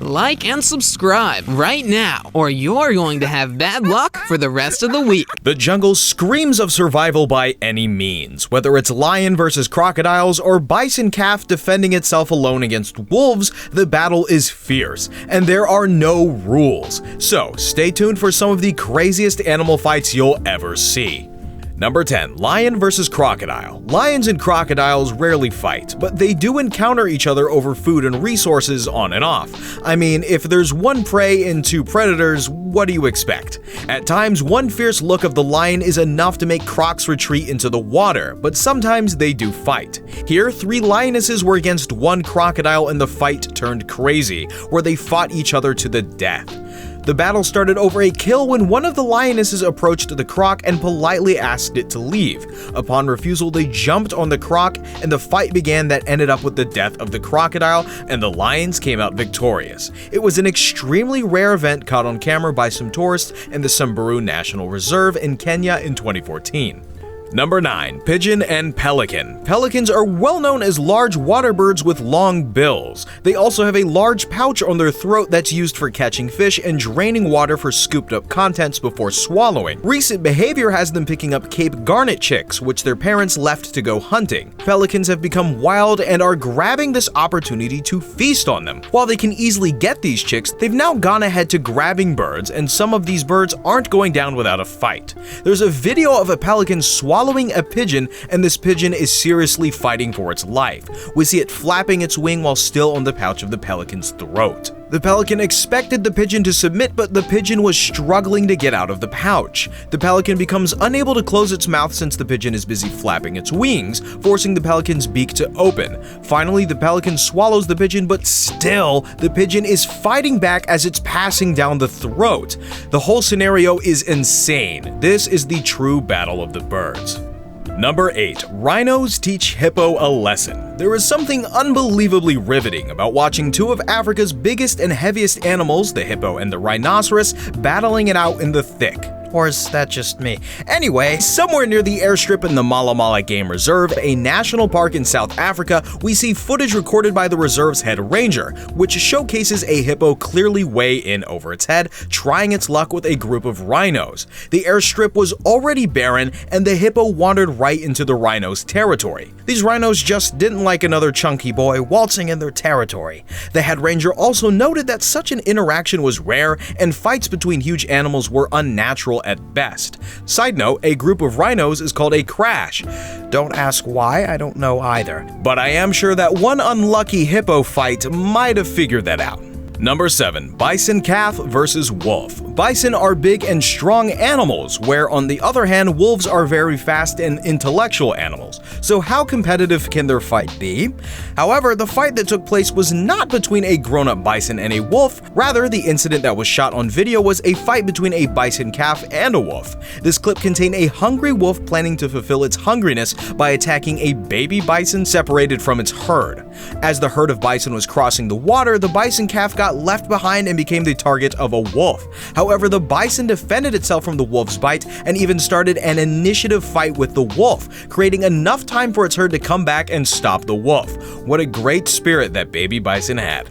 Like and subscribe right now, or you're going to have bad luck for the rest of the week. The jungle screams of survival by any means, whether it's lion versus crocodiles or bison calf defending itself alone against wolves. The battle is fierce, and there are no rules. So stay tuned for some of the craziest animal fights you'll ever see. Number 10. Lion versus crocodile. Lions and crocodiles rarely fight, but they do encounter each other over food and resources on and off. I mean, if there's one prey and two predators, what do you expect? At times, one fierce look of the lion is enough to make crocs retreat into the water, but sometimes they do fight. Here, 3 lionesses were against 1 crocodile and the fight turned crazy, where they fought each other to the death. The battle started over a kill when one of the lionesses approached the croc and politely asked it to leave. Upon refusal, they jumped on the croc, and the fight began that ended up with the death of the crocodile, and the lions came out victorious. It was an extremely rare event caught on camera by some tourists in the Samburu National Reserve in Kenya in 2014. Number 9. Pigeon and pelican. Pelicans are well known as large water birds with long bills. They also have a large pouch on their throat that's used for catching fish and draining water for scooped up contents before swallowing. Recent behavior has them picking up Cape Garnet chicks, which their parents left to go hunting. Pelicans have become wild and are grabbing this opportunity to feast on them. While they can easily get these chicks, they've now gone ahead to grabbing birds, and some of these birds aren't going down without a fight. There's a video of a pelican swallowing a pigeon, and this pigeon is seriously fighting for its life. We see it flapping its wing while still on the pouch of the pelican's throat. The pelican expected the pigeon to submit, but the pigeon was struggling to get out of the pouch. The pelican becomes unable to close its mouth since the pigeon is busy flapping its wings, forcing the pelican's beak to open. Finally, the pelican swallows the pigeon, but still, the pigeon is fighting back as it's passing down the throat. The whole scenario is insane. This is the true battle of the birds. Number 8. Rhinos teach hippo a lesson. There is something unbelievably riveting about watching 2 of Africa's biggest and heaviest animals, the hippo and the rhinoceros, battling it out in the thick. Or is that just me? Anyway, somewhere near the airstrip in the Mala Mala Game Reserve, a national park in South Africa, we see footage recorded by the reserve's head ranger, which showcases a hippo clearly way in over its head, trying its luck with a group of rhinos. The airstrip was already barren, and the hippo wandered right into the rhinos' territory. These rhinos just didn't like another chunky boy waltzing in their territory. The head ranger also noted that such an interaction was rare, and fights between huge animals were unnatural at best. Side note, a group of rhinos is called a crash. Don't ask why, I don't know either. But I am sure that one unlucky hippo fight might have figured that out. Number 7. Bison calf versus wolf. Bison are big and strong animals, where on the other hand, wolves are very fast and intellectual animals. So how competitive can their fight be? However, the fight that took place was not between a grown-up bison and a wolf. Rather, the incident that was shot on video was a fight between a bison calf and a wolf. This clip contained a hungry wolf planning to fulfill its hungriness by attacking a baby bison separated from its herd. As the herd of bison was crossing the water, the bison calf got left behind and became the target of a wolf. However, the bison defended itself from the wolf's bite and even started an initiative fight with the wolf, creating enough time for its herd to come back and stop the wolf. What a great spirit that baby bison had.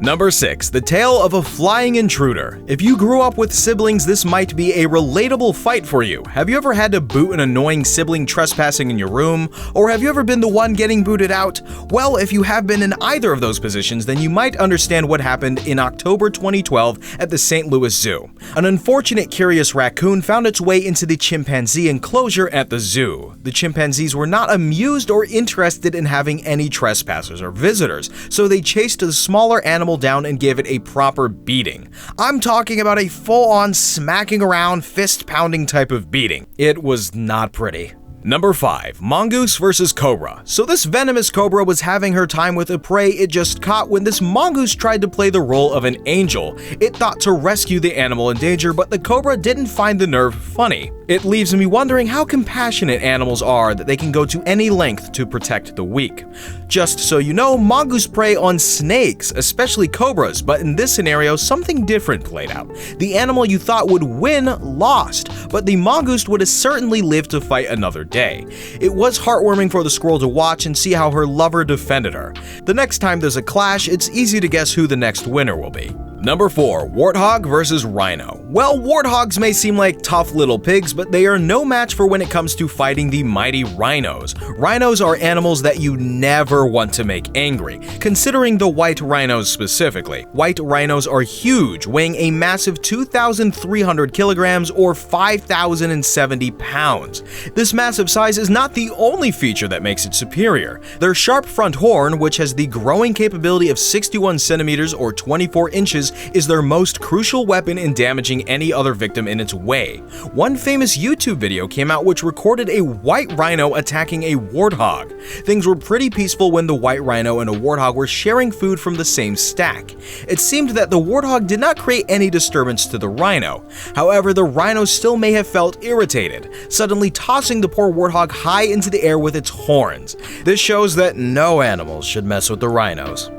Number 6. The tale of a flying intruder. If you grew up with siblings, this might be a relatable fight for you. Have you ever had to boot an annoying sibling trespassing in your room? Or have you ever been the one getting booted out? Well, if you have been in either of those positions, then you might understand what happened in October 2012 at the St. Louis Zoo. An unfortunate curious raccoon found its way into the chimpanzee enclosure at the zoo. The chimpanzees were not amused or interested in having any trespassers or visitors, so they chased the smaller animal down and gave it a proper beating. I'm talking about a full-on smacking around, fist-pounding type of beating. It was not pretty. Number 5. Mongoose versus cobra. So this venomous cobra was having her time with a prey it just caught when this mongoose tried to play the role of an angel. It thought to rescue the animal in danger, but the cobra didn't find the nerve funny. It leaves me wondering how compassionate animals are that they can go to any length to protect the weak. Just so you know, mongoose prey on snakes, especially cobras, but in this scenario, something different played out. The animal you thought would win lost, but the mongoose would have certainly lived to fight another day. It was heartwarming for the squirrel to watch and see how her lover defended her. The next time there's a clash, it's easy to guess who the next winner will be. Number 4. Warthog versus Rhino. Well, warthogs may seem like tough little pigs, but they are no match for when it comes to fighting the mighty rhinos. Rhinos are animals that you never want to make angry, considering the white rhinos specifically. White rhinos are huge, weighing a massive 2,300 kilograms or 5,070 pounds. This massive size is not the only feature that makes it superior. Their sharp front horn, which has the growing capability of 61 centimeters or 24 inches, is their most crucial weapon in damaging any other victim in its way. One famous YouTube video came out which recorded a white rhino attacking a warthog. Things were pretty peaceful when the white rhino and a warthog were sharing food from the same stack. It seemed that the warthog did not create any disturbance to the rhino. However, the rhino still may have felt irritated, suddenly tossing the poor warthog high into the air with its horns. This shows that no animals should mess with the rhinos.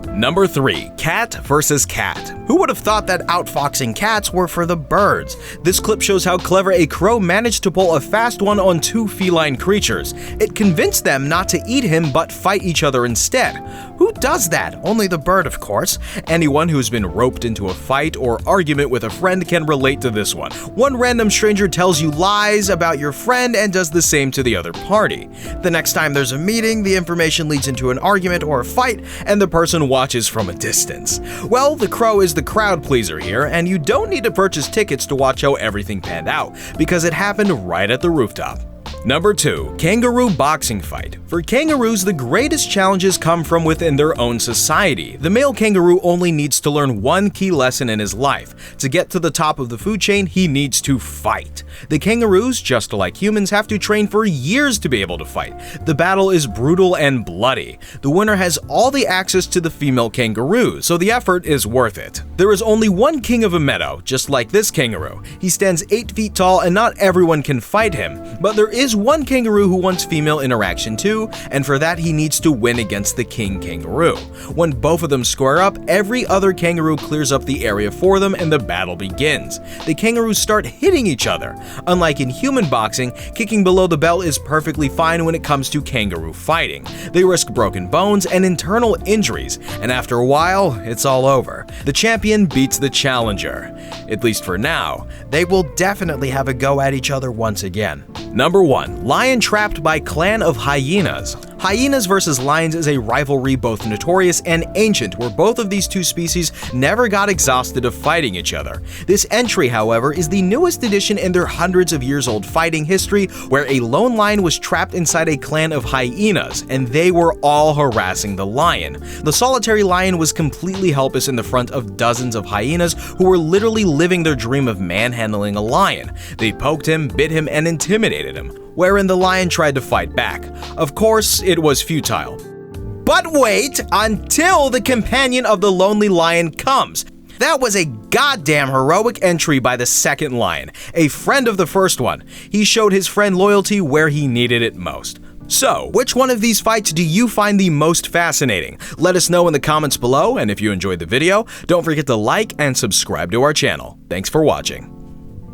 Number 3. Cat versus cat. Who would have thought that outfoxing cats were for the birds? This clip shows how clever a crow managed to pull a fast one on two feline creatures. It convinced them not to eat him but fight each other instead. Who does that? Only the bird, of course. Anyone who's been roped into a fight or argument with a friend can relate to this one. One random stranger tells you lies about your friend and does the same to the other party. The next time there's a meeting, the information leads into an argument or a fight, and the person watches from a distance. Well, the crow is the crowd pleaser here, and you don't need to purchase tickets to watch how everything panned out, because it happened right at the rooftop. Number 2. Kangaroo boxing fight. For kangaroos, the greatest challenges come from within their own society. The male kangaroo only needs to learn one key lesson in his life. To get to the top of the food chain, he needs to fight. The kangaroos, just like humans, have to train for years to be able to fight. The battle is brutal and bloody. The winner has all the access to the female kangaroo, so the effort is worth it. There is only one king of a meadow, just like this kangaroo. He stands 8 feet tall and not everyone can fight him, but there is one kangaroo who wants female interaction too, and for that he needs to win against the king kangaroo. When both of them square up, every other kangaroo clears up the area for them and the battle begins. The kangaroos start hitting each other. Unlike in human boxing, kicking below the belt is perfectly fine when it comes to kangaroo fighting. They risk broken bones and internal injuries, and after a while, it's all over. The champion beats the challenger. At least for now. They will definitely have a go at each other once again. Number 1. Lion trapped by clan of hyenas. Hyenas versus lions is a rivalry both notorious and ancient, where both of these two species never got exhausted of fighting each other. This entry, however, is the newest addition in their hundreds of years old fighting history, where a lone lion was trapped inside a clan of hyenas, and they were all harassing the lion. The solitary lion was completely helpless in the front of dozens of hyenas who were literally living their dream of manhandling a lion. They poked him, bit him, and intimidated him, wherein the lion tried to fight back. Of course, it was futile. But wait until the companion of the lonely lion comes. That was a goddamn heroic entry by the second lion, a friend of the first one. He showed his friend loyalty where he needed it most. So, which one of these fights do you find the most fascinating? Let us know in the comments below, and if you enjoyed the video, don't forget to like and subscribe to our channel. Thanks for watching.